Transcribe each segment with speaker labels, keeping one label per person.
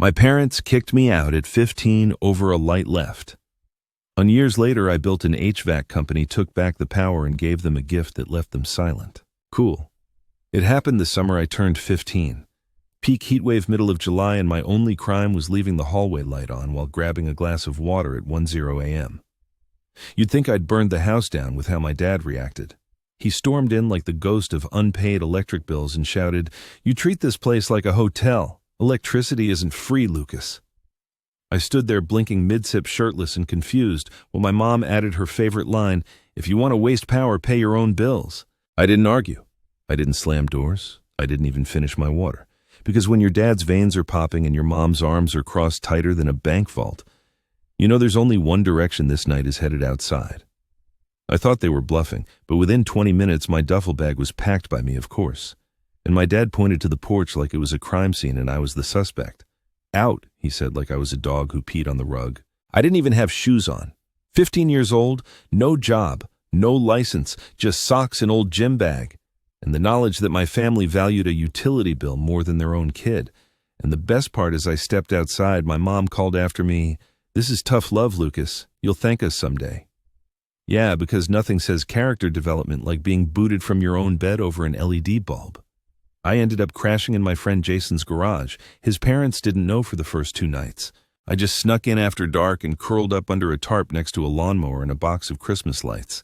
Speaker 1: My parents kicked me out at 15 over a light left. On years later, I built an HVAC company, took back the power, and gave them a gift that left them silent. Cool. It happened the summer I turned 15. Peak heatwave, middle of July, and my only crime was leaving the hallway light on while grabbing a glass of water at 1:0 a.m. You'd think I'd burned the house down with how my dad reacted. He stormed in like the ghost of unpaid electric bills and shouted, "You treat this place like a hotel. Electricity isn't free, Lucas." I stood there blinking mid-sip, shirtless and confused, while my mom added her favorite line, "If you want to waste power, pay your own bills." I didn't argue. I didn't slam doors. I didn't even finish my water. Because when your dad's veins are popping and your mom's arms are crossed tighter than a bank vault, you know there's only one direction this night is headed: outside. I thought they were bluffing, but within 20 minutes my duffel bag was packed by me, of course. And my dad pointed to the porch like it was a crime scene and I was the suspect. "Out," he said, like I was a dog who peed on the rug. I didn't even have shoes on. 15 years old, no job, no license, just socks and old gym bag. And the knowledge that my family valued a utility bill more than their own kid. And the best part, as I stepped outside, my mom called after me, "This is tough love, Lucas. You'll thank us someday." Yeah, because nothing says character development like being booted from your own bed over an LED bulb. I ended up crashing in my friend Jason's garage. His parents didn't know for the first 2 nights. I just snuck in after dark and curled up under a tarp next to a lawnmower and a box of Christmas lights.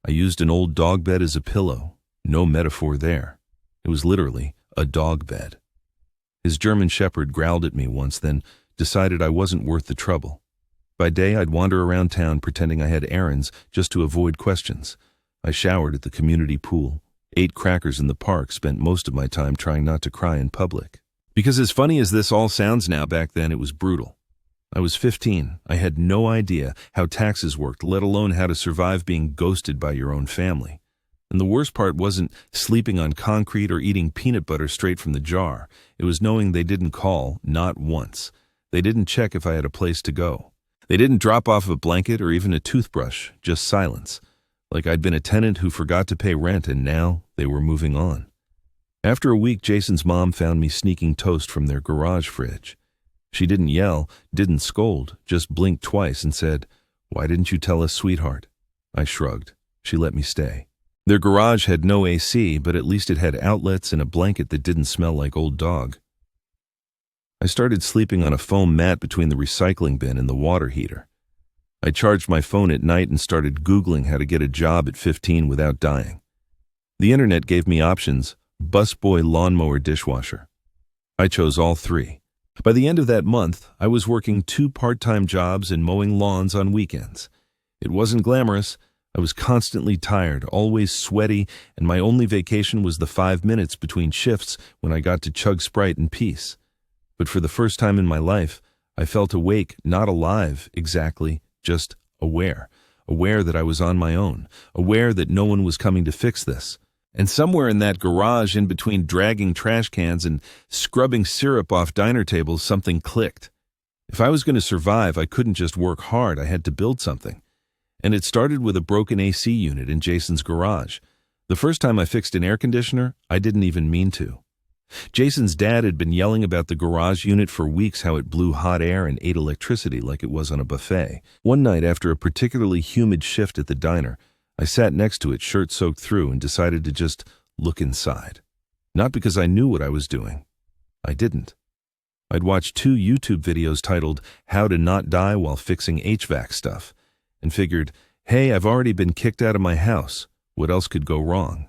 Speaker 1: I used an old dog bed as a pillow. No metaphor there. It was literally a dog bed. His German shepherd growled at me once, then decided I wasn't worth the trouble. By day, I'd wander around town pretending I had errands just to avoid questions. I showered at the community pool, ate crackers in the park, spent most of my time trying not to cry in public. Because as funny as this all sounds now, back then it was brutal. I was 15. I had no idea how taxes worked, let alone how to survive being ghosted by your own family. And the worst part wasn't sleeping on concrete or eating peanut butter straight from the jar. It was knowing they didn't call, not once. They didn't check if I had a place to go. They didn't drop off a blanket or even a toothbrush, just silence. Like I'd been a tenant who forgot to pay rent and now they were moving on. After a week, Jason's mom found me sneaking toast from their garage fridge. She didn't yell, didn't scold, just blinked twice and said, "Why didn't you tell us, sweetheart?" I shrugged. She let me stay. Their garage had no AC, but at least it had outlets and a blanket that didn't smell like old dog. I started sleeping on a foam mat between the recycling bin and the water heater. I charged my phone at night and started Googling how to get a job at 15 without dying. The internet gave me options: busboy, lawnmower, dishwasher. I chose all 3. By the end of that month, I was working 2 part-time jobs and mowing lawns on weekends. It wasn't glamorous. I was constantly tired, always sweaty, and my only vacation was the 5 minutes between shifts when I got to chug Sprite in peace. But for the first time in my life, I felt awake, not alive exactly, just aware. Aware that I was on my own, aware that no one was coming to fix this. And somewhere in that garage, in between dragging trash cans and scrubbing syrup off diner tables, something clicked. If I was going to survive, I couldn't just work hard, I had to build something. And it started with a broken AC unit in Jason's garage. The first time I fixed an air conditioner, I didn't even mean to. Jason's dad had been yelling about the garage unit for weeks, how it blew hot air and ate electricity like it was on a buffet. One night, after a particularly humid shift at the diner, I sat next to it, shirt soaked through, and decided to just look inside. Not because I knew what I was doing. I didn't. I'd watched 2 YouTube videos titled "How to Not Die While Fixing HVAC Stuff," and figured, hey, I've already been kicked out of my house. What else could go wrong?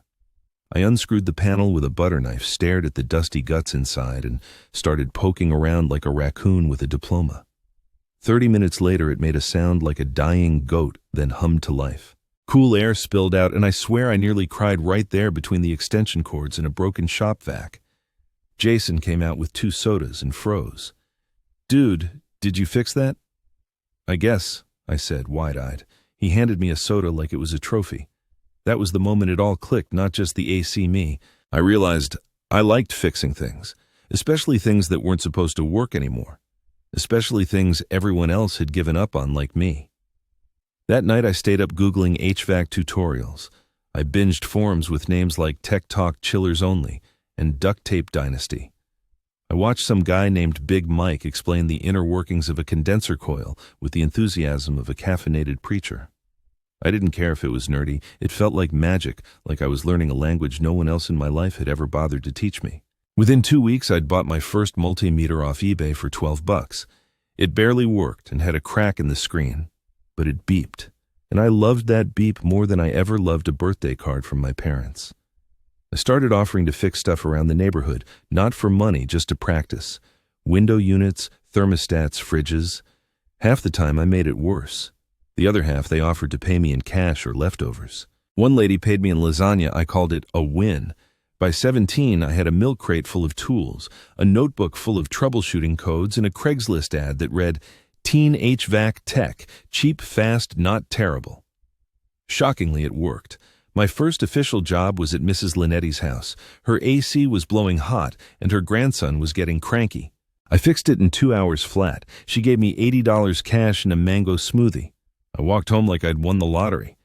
Speaker 1: I unscrewed the panel with a butter knife, stared at the dusty guts inside, and started poking around like a raccoon with a diploma. 30 minutes later, it made a sound like a dying goat, then hummed to life. Cool air spilled out, and I swear I nearly cried right there between the extension cords and a broken shop vac. Jason came out with 2 sodas and froze. "Dude, did you fix that?" "I guess," I said, wide-eyed. He handed me a soda like it was a trophy. That was the moment it all clicked, not just the AC me. I realized I liked fixing things, especially things that weren't supposed to work anymore, especially things everyone else had given up on like me. That night I stayed up Googling HVAC tutorials. I binged forums with names like Tech Talk Chillers Only and Duct Tape Dynasty. I watched some guy named Big Mike explain the inner workings of a condenser coil with the enthusiasm of a caffeinated preacher. I didn't care if it was nerdy. It felt like magic, like I was learning a language no one else in my life had ever bothered to teach me. Within 2 weeks, I'd bought my first multimeter off eBay for $12. It barely worked and had a crack in the screen, but it beeped, and I loved that beep more than I ever loved a birthday card from my parents. I started offering to fix stuff around the neighborhood, not for money, just to practice. Window units, thermostats, fridges. Half the time I made it worse. The other half they offered to pay me in cash or leftovers. One lady paid me in lasagna. I called it a win. By 17, I had a milk crate full of tools, a notebook full of troubleshooting codes, and a Craigslist ad that read, "Teen HVAC Tech, cheap, fast, not terrible." Shockingly, it worked. My first official job was at Mrs. Linetti's house. Her AC was blowing hot, and her grandson was getting cranky. I fixed it in 2 hours flat. She gave me $80 cash and a mango smoothie. I walked home like I'd won the lottery.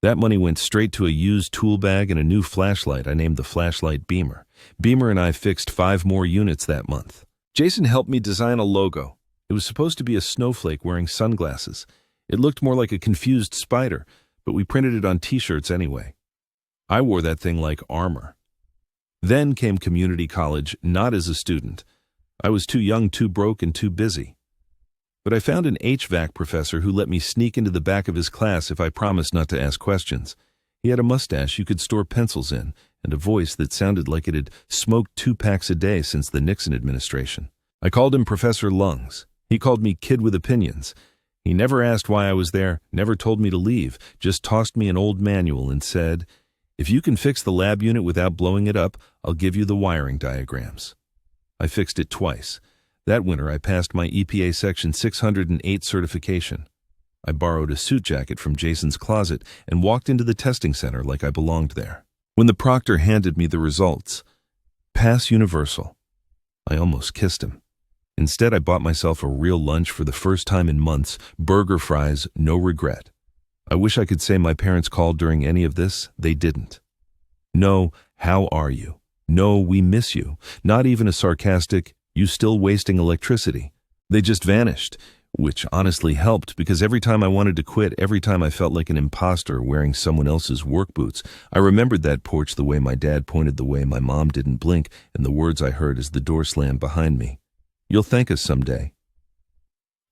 Speaker 1: That money went straight to a used tool bag and a new flashlight I named the flashlight Beamer. Beamer and I fixed 5 more units that month. Jason helped me design a logo. It was supposed to be a snowflake wearing sunglasses. It looked more like a confused spider, but we printed it on t-shirts anyway. I wore that thing like armor. Then came community college, not as a student. I was too young, too broke, and too busy. But I found an HVAC professor who let me sneak into the back of his class if I promised not to ask questions. He had a mustache you could store pencils in, and a voice that sounded like it had smoked 2 packs a day since the Nixon administration. I called him Professor Lungs. He called me Kid with Opinions. He never asked why I was there, never told me to leave, just tossed me an old manual and said, "If you can fix the lab unit without blowing it up, I'll give you the wiring diagrams." I fixed it twice. That winter, I passed my EPA Section 608 certification. I borrowed a suit jacket from Jason's closet and walked into the testing center like I belonged there. When the proctor handed me the results, Pass Universal, I almost kissed him. Instead, I bought myself a real lunch for the first time in months, burger fries, no regret. I wish I could say my parents called during any of this. They didn't. No, how are you? No, we miss you. Not even a sarcastic, "You still wasting electricity." They just vanished, which honestly helped because every time I wanted to quit, every time I felt like an imposter wearing someone else's work boots, I remembered that porch the way my dad pointed the way my mom didn't blink and the words I heard as the door slammed behind me. "You'll thank us someday."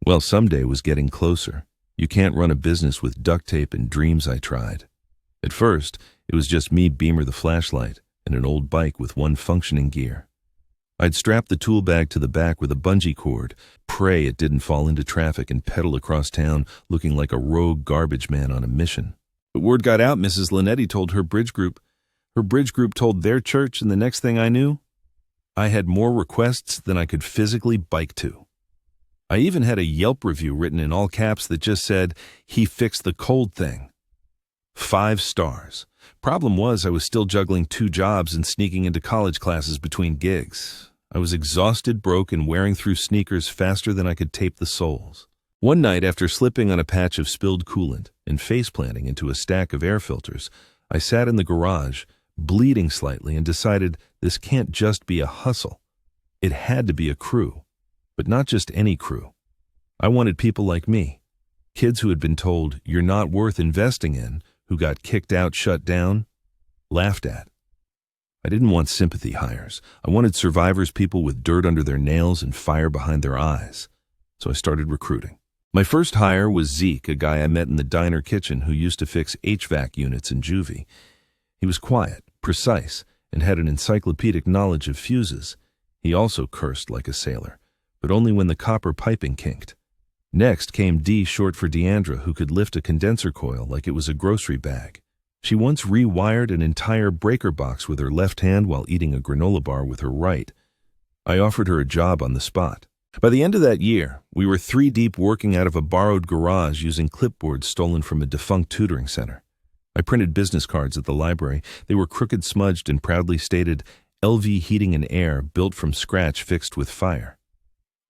Speaker 1: Well, someday was getting closer. You can't run a business with duct tape and dreams, I tried. At first, it was just me, Beamer the flashlight, and an old bike with one functioning gear. I'd strap the tool bag to the back with a bungee cord, pray it didn't fall into traffic, and pedal across town looking like a rogue garbage man on a mission. But word got out. Mrs. Linetti told her bridge group. Her bridge group told their church, and the next thing I knew, I had more requests than I could physically bike to. I even had a Yelp review written in all caps that just said, "He fixed the cold thing." 5 stars. Problem was, I was still juggling 2 jobs and sneaking into college classes between gigs. I was exhausted, broke, and wearing through sneakers faster than I could tape the soles. One night, after slipping on a patch of spilled coolant and face-planting into a stack of air filters, I sat in the garage, bleeding slightly, and decided this can't just be a hustle. It had to be a crew, but not just any crew. I wanted people like me, kids who had been told, "You're not worth investing in," who got kicked out, shut down, laughed at. I didn't want sympathy hires. I wanted survivors, people with dirt under their nails and fire behind their eyes. So I started recruiting. My first hire was Zeke, a guy I met in the diner kitchen who used to fix HVAC units in juvie. He was quiet, precise, and had an encyclopedic knowledge of fuses. He also cursed like a sailor, but only when the copper piping kinked. Next came D, short for Deandra, who could lift a condenser coil like it was a grocery bag. She once rewired an entire breaker box with her left hand while eating a granola bar with her right. I offered her a job on the spot. By the end of that year, we were 3 deep working out of a borrowed garage using clipboards stolen from a defunct tutoring center. I printed business cards at the library. They were crooked smudged and proudly stated, "LV Heating and Air, built from scratch, fixed with fire."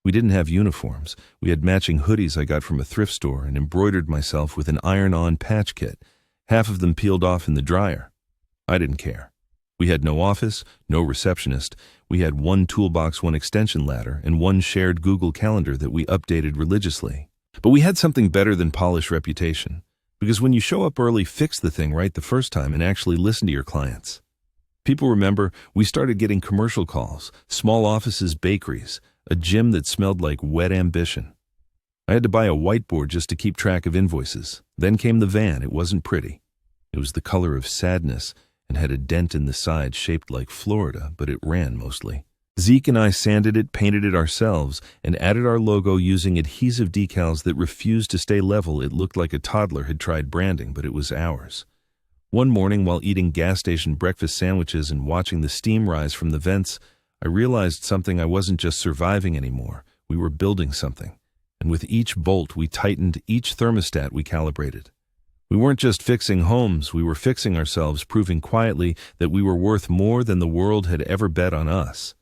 Speaker 1: We didn't have uniforms. We had matching hoodies I got from a thrift store and embroidered myself with an iron-on patch kit. Half of them peeled off in the dryer. I didn't care. We had no office, no receptionist. We had one toolbox, one extension ladder, and one shared Google Calendar that we updated religiously. But we had something better than polished reputation. Because when you show up early, fix the thing right the first time and actually listen to your clients. People remember we started getting commercial calls, small offices, bakeries, a gym that smelled like wet ambition. I had to buy a whiteboard just to keep track of invoices. Then came the van. It wasn't pretty. It was the color of sadness and had a dent in the side shaped like Florida, but it ran mostly. Zeke and I sanded it, painted it ourselves, and added our logo using adhesive decals that refused to stay level. It looked like a toddler had tried branding, but it was ours. One morning, while eating gas station breakfast sandwiches and watching the steam rise from the vents, I realized something. I wasn't just surviving anymore. We were building something. And with each bolt we tightened, each thermostat we calibrated. We weren't just fixing homes, we were fixing ourselves, proving quietly that we were worth more than the world had ever bet on us.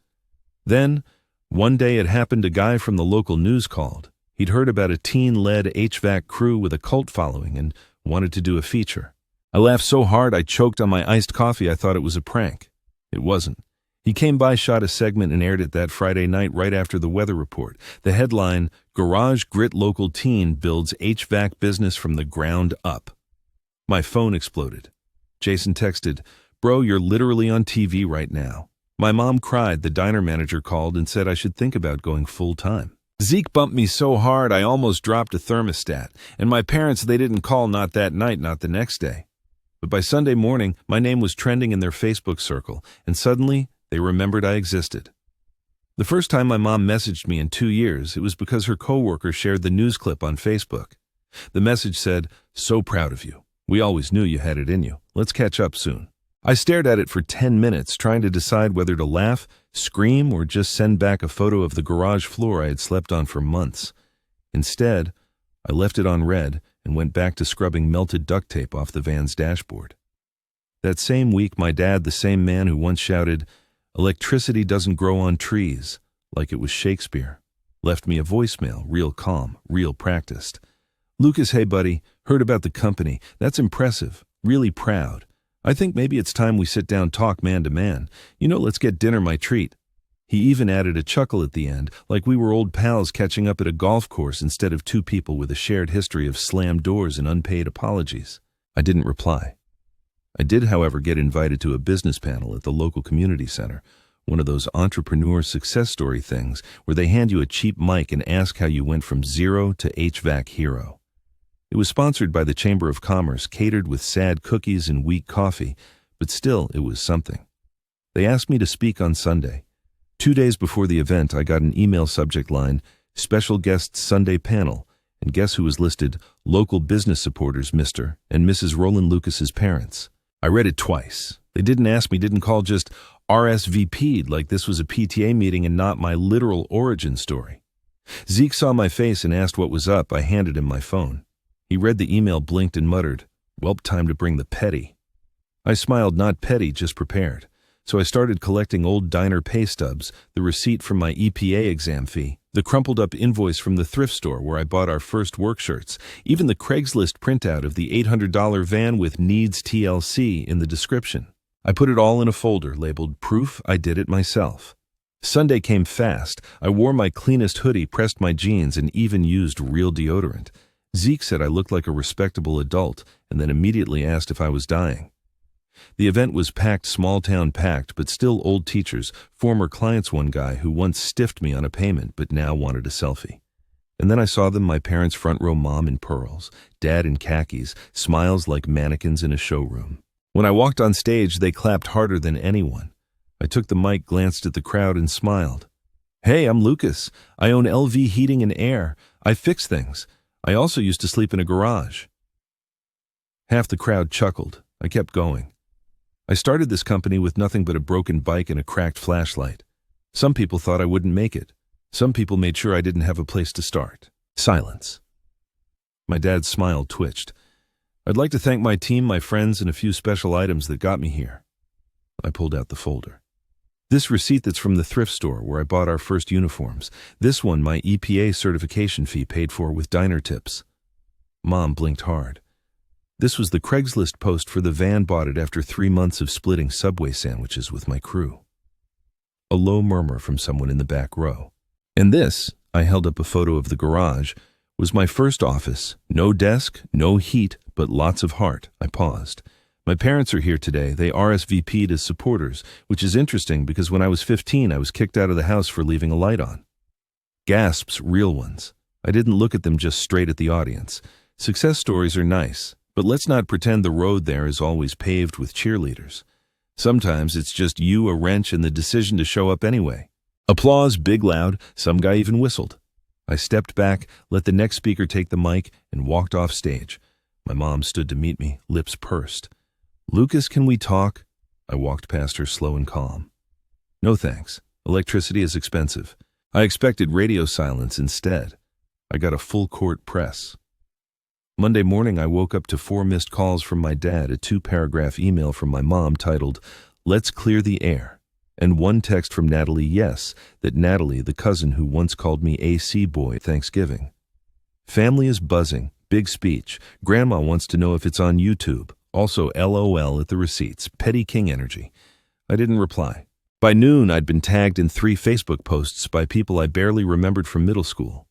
Speaker 1: Then, one day it happened. A guy from the local news called. He'd heard about a teen-led HVAC crew with a cult following and wanted to do a feature. I laughed so hard I choked on my iced coffee. I thought it was a prank. It wasn't. He came by, shot a segment, and aired it that Friday night right after the weather report. The headline, "Garage Grit Local Teen Builds HVAC Business from the Ground Up." My phone exploded. Jason texted, "Bro, you're literally on TV right now." My mom cried. The diner manager called and said I should think about going full-time. Zeke bumped me so hard I almost dropped a thermostat. And my parents, they didn't call, not that night, not the next day. But by Sunday morning, my name was trending in their Facebook circle, and suddenly they remembered I existed. The first time my mom messaged me in 2 years, it was because her coworker shared the news clip on Facebook. The message said, "So proud of you. We always knew you had it in you. Let's catch up soon." I stared at it for 10 minutes, trying to decide whether to laugh, scream, or just send back a photo of the garage floor I had slept on for months. Instead, I left it on red and went back to scrubbing melted duct tape off the van's dashboard. That same week, my dad, the same man who once shouted, "Electricity doesn't grow on trees," like it was Shakespeare, left me a voicemail, real calm, real practiced. "Lucas, hey buddy, heard about the company. That's impressive. Really proud. I think maybe it's time we sit down, talk man to man. Let's get dinner, my treat." He even added a chuckle at the end, like we were old pals catching up at a golf course instead of two people with a shared history of slammed doors and unpaid apologies. I didn't reply. I did, however, get invited to a business panel at the local community center, one of those entrepreneur success story things where they hand you a cheap mic and ask how you went from zero to HVAC hero. It was sponsored by the Chamber of Commerce, catered with sad cookies and weak coffee, but still, it was something. They asked me to speak on Sunday. 2 days before the event, I got an email subject line, "Special Guests Sunday Panel," and guess who was listed? Local business supporters, Mr. and Mrs. Roland Lucas's parents. I read it twice. They didn't ask me, didn't call, just RSVP'd like this was a PTA meeting and not my literal origin story. Zeke saw my face and asked what was up. I handed him my phone. He read the email, blinked, and muttered, "Welp, time to bring the petty." I smiled, not petty, just prepared. So I started collecting old diner pay stubs, the receipt from my EPA exam fee, the crumpled-up invoice from the thrift store where I bought our first work shirts, even the Craigslist printout of the $800 van with "Needs TLC" in the description. I put it all in a folder labeled "Proof I Did It Myself." Sunday came fast. I wore my cleanest hoodie, pressed my jeans, and even used real deodorant. Zeke said I looked like a respectable adult and then immediately asked if I was dying. The event was packed, small town packed, but still old teachers, former clients, one guy who once stiffed me on a payment but now wanted a selfie. And then I saw them, my parents' front row, mom in pearls, dad in khakis, smiles like mannequins in a showroom. When I walked on stage, they clapped harder than anyone. I took the mic, glanced at the crowd, and smiled. "Hey, I'm Lucas. I own LV Heating and Air. I fix things. I also used to sleep in a garage." Half the crowd chuckled. I kept going. I started this company with nothing but a broken bike and a cracked flashlight. Some people thought I wouldn't make it. Some people made sure I didn't have a place to start. Silence. My dad's smile twitched. "I'd like to thank my team, my friends, and a few special items that got me here." I pulled out the folder. This receipt that's from the thrift store where I bought our first uniforms. This one, my EPA certification fee paid for with diner tips. Mom blinked hard. This was the Craigslist post for the van bought it after 3 months of splitting Subway sandwiches with my crew. A low murmur from someone in the back row. And this, I held up a photo of the garage, was my first office. No desk, no heat, but lots of heart. I paused. My parents are here today. They RSVP'd as supporters, which is interesting because when I was 15, I was kicked out of the house for leaving a light on. Gasps, real ones. I didn't look at them just straight at the audience. Success stories are nice, but let's not pretend the road there is always paved with cheerleaders. Sometimes it's just you, a wrench, and the decision to show up anyway. Applause, big loud, some guy even whistled. I stepped back, let the next speaker take the mic, and walked off stage. My mom stood to meet me, lips pursed. "Lucas, can we talk?" I walked past her slow and calm. "No thanks. Electricity is expensive." I expected radio silence instead. I got a full court press. Monday morning, I woke up to 4 missed calls from my dad, a 2-paragraph email from my mom titled, "Let's clear the air," and 1 text from Natalie, yes, that Natalie, the cousin who once called me AC boy at Thanksgiving. "Family is buzzing. Big speech. Grandma wants to know if it's on YouTube. Also LOL at the receipts. Petty king energy." I didn't reply. By noon, I'd been tagged in 3 Facebook posts by people I barely remembered from middle school.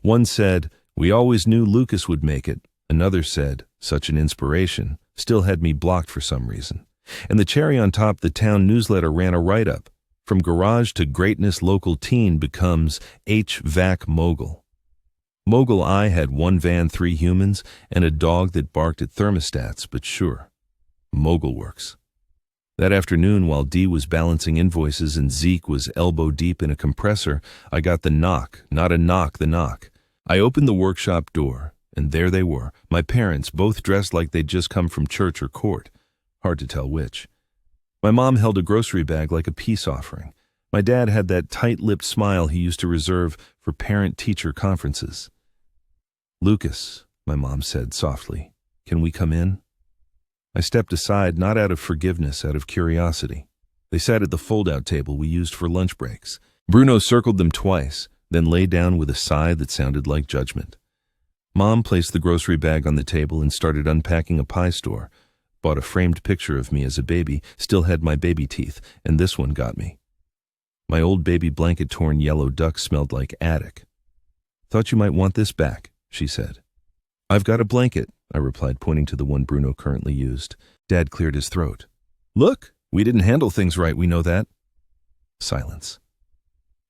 Speaker 1: One said, "We always knew Lucas would make it." Another said, "Such an inspiration," still had me blocked for some reason. And the cherry on top, the town newsletter ran a write-up. From garage to greatness, local teen becomes HVAC mogul. Mogul I had 1 van, 3 humans, and a dog that barked at thermostats, but sure, mogul works. That afternoon, while Dee was balancing invoices and Zeke was elbow deep in a compressor, I got the knock, not a knock, the knock. I opened the workshop door, and there they were, my parents, both dressed like they'd just come from church or court. Hard to tell which. My mom held a grocery bag like a peace offering. My dad had that tight-lipped smile he used to reserve for parent-teacher conferences. "Lucas," my mom said softly, "can we come in?" I stepped aside, not out of forgiveness, out of curiosity. They sat at the fold-out table we used for lunch breaks. Bruno circled them twice, then lay down with a sigh that sounded like judgment. Mom placed the grocery bag on the table and started unpacking a pie store. Bought a framed picture of me as a baby, still had my baby teeth, and this one got me. My old baby blanket-torn yellow duck smelled like attic. "Thought you might want this back," she said. "I've got a blanket," I replied, pointing to the one Bruno currently used. Dad cleared his throat. "Look, we didn't handle things right, we know that." Silence.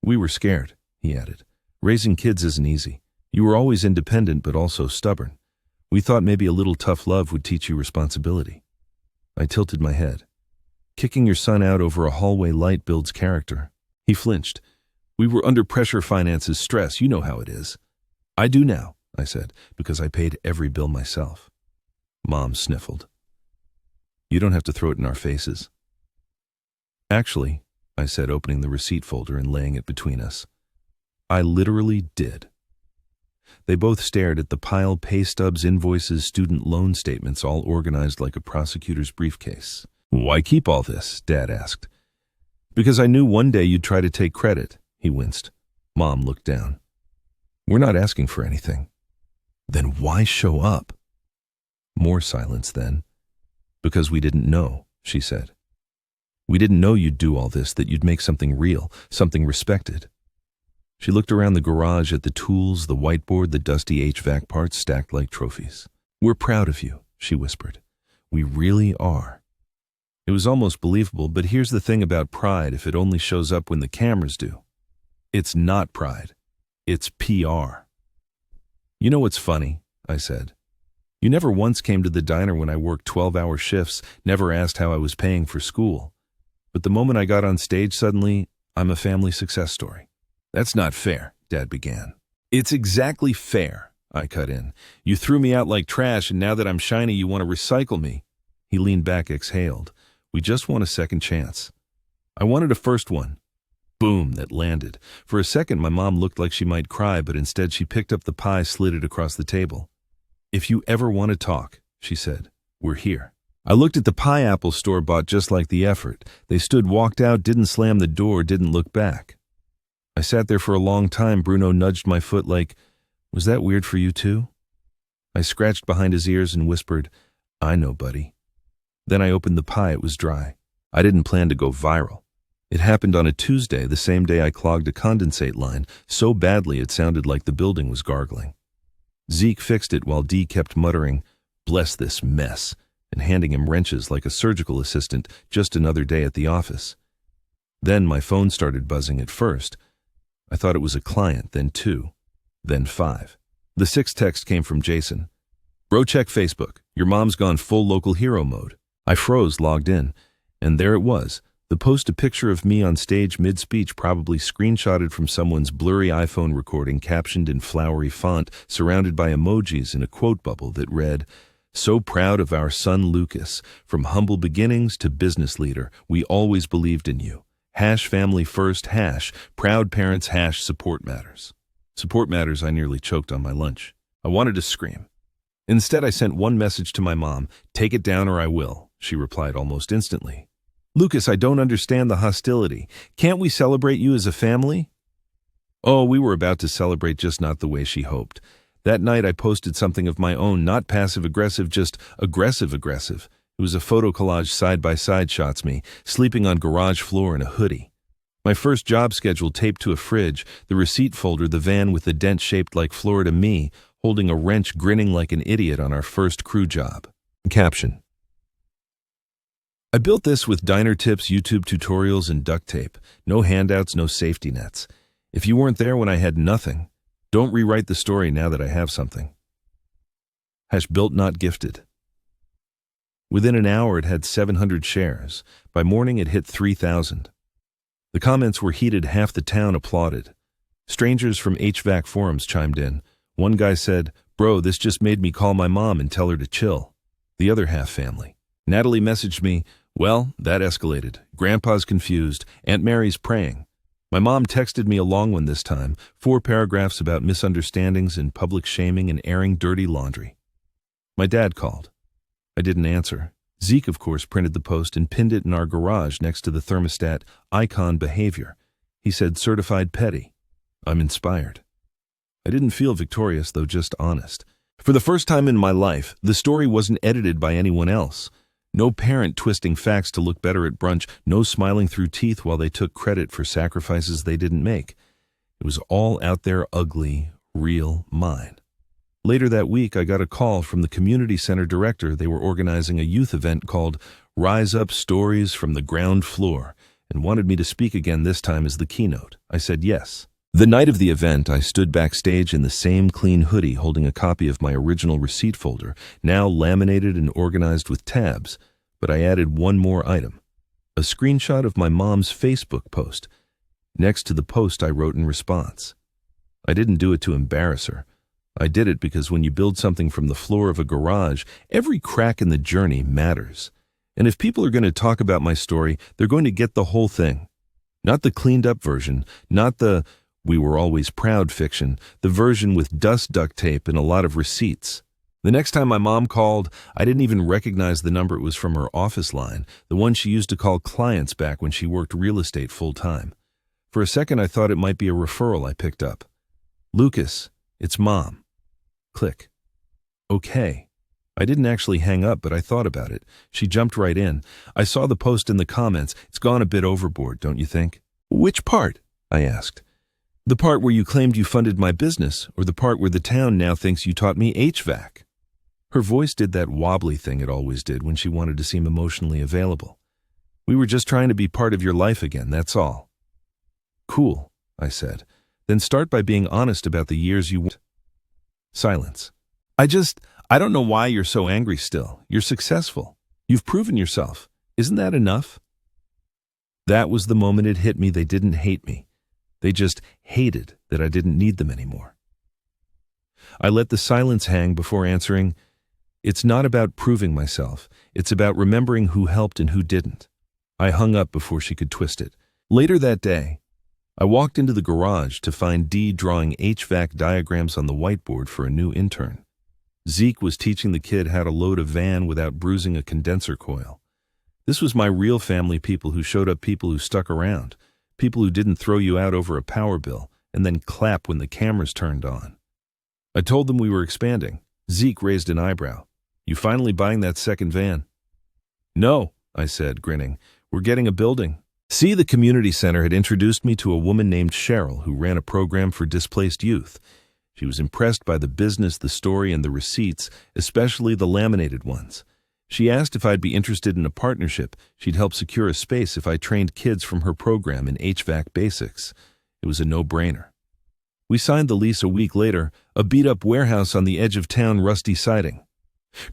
Speaker 1: "We were scared," he added. "Raising kids isn't easy. You were always independent but also stubborn. We thought maybe a little tough love would teach you responsibility." I tilted my head. "Kicking your son out over a hallway light builds character." He flinched. "We were under pressure, finances, stress, you know how it is." "I do now," I said, "because I paid every bill myself." Mom sniffled. "You don't have to throw it in our faces." "Actually," I said, opening the receipt folder and laying it between us, "I literally did." They both stared at the pile, pay stubs, invoices, student loan statements, all organized like a prosecutor's briefcase. "Why keep all this?" Dad asked. "Because I knew one day you'd try to take credit," he winced. Mom looked down. "We're not asking for anything." "Then why show up?" More silence then. "Because we didn't know," she said. "We didn't know you'd do all this, that you'd make something real, something respected." She looked around the garage at the tools, the whiteboard, the dusty HVAC parts stacked like trophies. "We're proud of you," she whispered. "We really are." It was almost believable, but here's the thing about pride, if it only shows up when the cameras do. It's not pride. It's PR. "You know what's funny?" I said. "You never once came to the diner when I worked 12-hour shifts, never asked how I was paying for school. But the moment I got on stage, suddenly, I'm a family success story." "That's not fair," Dad began. "It's exactly fair," I cut in. "You threw me out like trash, and now that I'm shiny, you want to recycle me." He leaned back, exhaled. "We just want a second chance." I wanted a first one. Boom, that landed. For a second, my mom looked like she might cry, but instead she picked up the pie, slid it across the table. "If you ever want to talk," she said, "we're here." I looked at the pie apple store-bought just like the effort. They stood, walked out, didn't slam the door, didn't look back. I sat there for a long time. Bruno nudged my foot like, "Was that weird for you too?" I scratched behind his ears and whispered, I know, buddy. Then I opened the pie. It was dry. I didn't plan to go viral. It happened on a Tuesday, the same day I clogged a condensate line so badly it sounded like the building was gargling. Zeke fixed it while Dee kept muttering, "Bless this mess," and handing him wrenches like a surgical assistant. Just another day at the office. Then my phone started buzzing. At first I thought it was a client, then 2, then 5. The 6th text came from Jason. "Bro, check Facebook. Your mom's gone full local hero mode." I froze, logged in, and there it was. The post, a picture of me on stage mid-speech, probably screenshotted from someone's blurry iPhone recording, captioned in flowery font, surrounded by emojis in a quote bubble that read, "So proud of our son Lucas. From humble beginnings to business leader, we always believed in you. #family first, #proud parents, #support matters." Support matters. I nearly choked on my lunch. I wanted to scream. Instead, I sent one message to my mom, "Take it down or I will." She replied almost instantly, "Lucas, I don't understand the hostility. Can't we celebrate you as a family?" Oh, we were about to celebrate, just not the way she hoped. That night I posted something of my own, not passive-aggressive, just aggressive-aggressive. It was a photo collage, side-by-side shots me, sleeping on garage floor in a hoodie. My first job schedule taped to a fridge, the receipt folder, the van with the dent shaped like Florida me, holding a wrench, grinning like an idiot on our first crew job. Caption: I built this with diner tips, YouTube tutorials, and duct tape. No handouts, no safety nets. If you weren't there when I had nothing, don't rewrite the story now that I have something. #built not gifted. Within an hour it had 700 shares. By morning it hit 3,000. The comments were heated. Half the town applauded. Strangers from HVAC forums chimed in. One guy said, "Bro, this just made me call my mom and tell her to chill." The other half family. Natalie messaged me, "Well, that escalated. Grandpa's confused. Aunt Mary's praying." My mom texted me a long one this time, 4 paragraphs about misunderstandings and public shaming and airing dirty laundry. My dad called. I didn't answer. Zeke, of course, printed the post and pinned it in our garage next to the thermostat icon behavior. He said, "Certified petty." I'm inspired. I didn't feel victorious, though, just honest. For the first time in my life, the story wasn't edited by anyone else. No parent twisting facts to look better at brunch, no smiling through teeth while they took credit for sacrifices they didn't make. It was all out there, ugly, real, mine. Later that week, I got a call from the community center director. They were organizing a youth event called Rise Up Stories from the Ground Floor and wanted me to speak again, this time as the keynote. I said yes. The night of the event, I stood backstage in the same clean hoodie holding a copy of my original receipt folder, now laminated and organized with tabs, but I added one more item, a screenshot of my mom's Facebook post. Next to the post, I wrote in response. I didn't do it to embarrass her. I did it because when you build something from the floor of a garage, every crack in the journey matters. And if people are going to talk about my story, they're going to get the whole thing. Not the cleaned-up version, not the "we were always proud" fiction, the version with dust duct tape and a lot of receipts. The next time my mom called, I didn't even recognize the number. It was from her office line, the one she used to call clients back when she worked real estate full-time. For a second, I thought it might be a referral I picked up. "Lucas, it's Mom." Click. Okay. I didn't actually hang up, but I thought about it. She jumped right in. I saw the post in the comments. "It's gone a bit overboard, don't you think?" "Which part?" I asked. "The part where you claimed you funded my business, or the part where the town now thinks you taught me HVAC?" Her voice did that wobbly thing it always did when she wanted to seem emotionally available. "We were just trying to be part of your life again, that's all." "Cool," I said. "Then start by being honest about the years you went." Silence. I don't know why you're so angry still. You're successful. You've proven yourself. Isn't that enough?" That was the moment it hit me. They didn't hate me. They just hated that I didn't need them anymore. I let the silence hang before answering, "It's not about proving myself. It's about remembering who helped and who didn't." I hung up before she could twist it. Later that day, I walked into the garage to find Dee drawing HVAC diagrams on the whiteboard for a new intern. Zeke was teaching the kid how to load a van without bruising a condenser coil. This was my real family, people who showed up, people who stuck around, people who didn't throw you out over a power bill and then clap when the cameras turned on. I told them we were expanding. Zeke raised an eyebrow. You finally buying that second van? No, I said, grinning. We're getting a building. See, the community center had introduced me to a woman named Cheryl who ran a program for displaced youth. She was impressed by the business, the story, and the receipts, especially the laminated ones. She asked if I'd be interested in a partnership. She'd help secure a space if I trained kids from her program in HVAC basics. It was a no-brainer. We signed the lease a week later, a beat-up warehouse on the edge of town, rusty siding.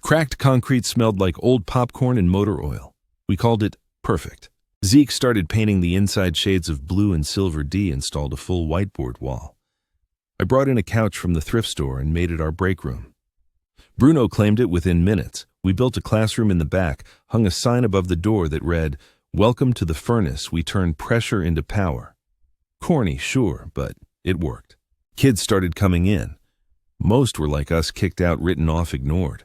Speaker 1: Cracked concrete smelled like old popcorn and motor oil. We called it perfect. Zeke started painting the inside shades of blue and silver. D installed a full whiteboard wall. I brought in a couch from the thrift store and made it our break room. Bruno claimed it within minutes. We built a classroom in the back, hung a sign above the door that read, "Welcome to the furnace, we turn pressure into power." Corny, sure, but it worked. Kids started coming in. Most were like us, kicked out, written off, ignored.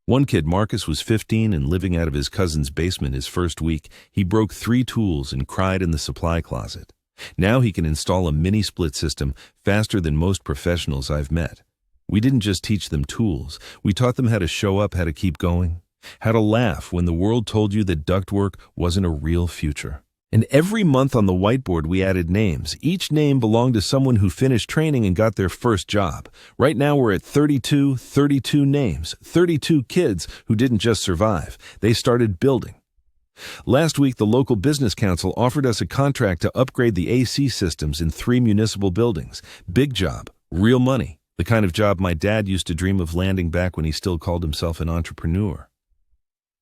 Speaker 1: One kid, Marcus, was 15 and living out of his cousin's basement his first week. He broke 3 tools and cried in the supply closet. Now he can install a mini split system faster than most professionals I've met. We didn't just teach them tools. We taught them how to show up, how to keep going, how to laugh when the world told you that ductwork wasn't a real future. And every month on the whiteboard we added names. Each name belonged to someone who finished training and got their first job. Right now we're at 32 names, 32 kids who didn't just survive. They started building. Last week, the local business council offered us a contract to upgrade the AC systems in 3 municipal buildings. Big job, real money, the kind of job my dad used to dream of landing back when he still called himself an entrepreneur.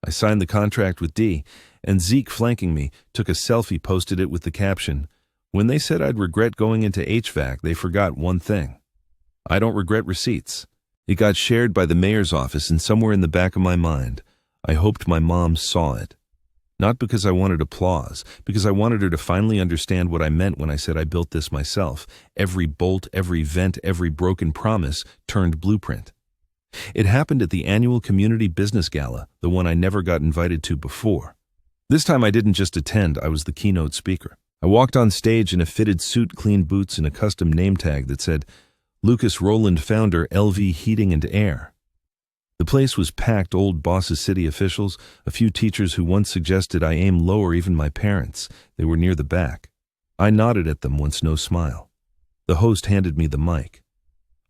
Speaker 1: I signed the contract with D, and Zeke, flanking me, took a selfie, posted it with the caption, "When they said I'd regret going into HVAC, they forgot one thing. I don't regret receipts." It got shared by the mayor's office, and somewhere in the back of my mind, I hoped my mom saw it. Not because I wanted applause, because I wanted her to finally understand what I meant when I said I built this myself. Every bolt, every vent, every broken promise turned blueprint. It happened at the annual community business gala, the one I never got invited to before. This time I didn't just attend, I was the keynote speaker. I walked on stage in a fitted suit, clean boots, and a custom name tag that said, "Lucas Rowland, founder, LV Heating and Air." The place was packed, old bosses, city officials, a few teachers who once suggested I aim lower, even my parents. They were near the back. I nodded at them once, no smile. The host handed me the mic.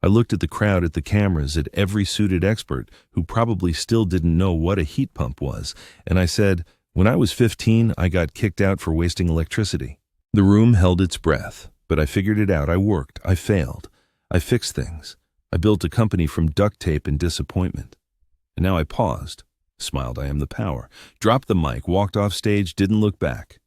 Speaker 1: I looked at the crowd, at the cameras, at every suited expert who probably still didn't know what a heat pump was, and I said, "When I was 15, I got kicked out for wasting electricity." The room held its breath, but I figured it out. I worked. I failed. I fixed things. I built a company from duct tape and disappointment. And now I paused, smiled, I am the power, dropped the mic, walked off stage, didn't look back.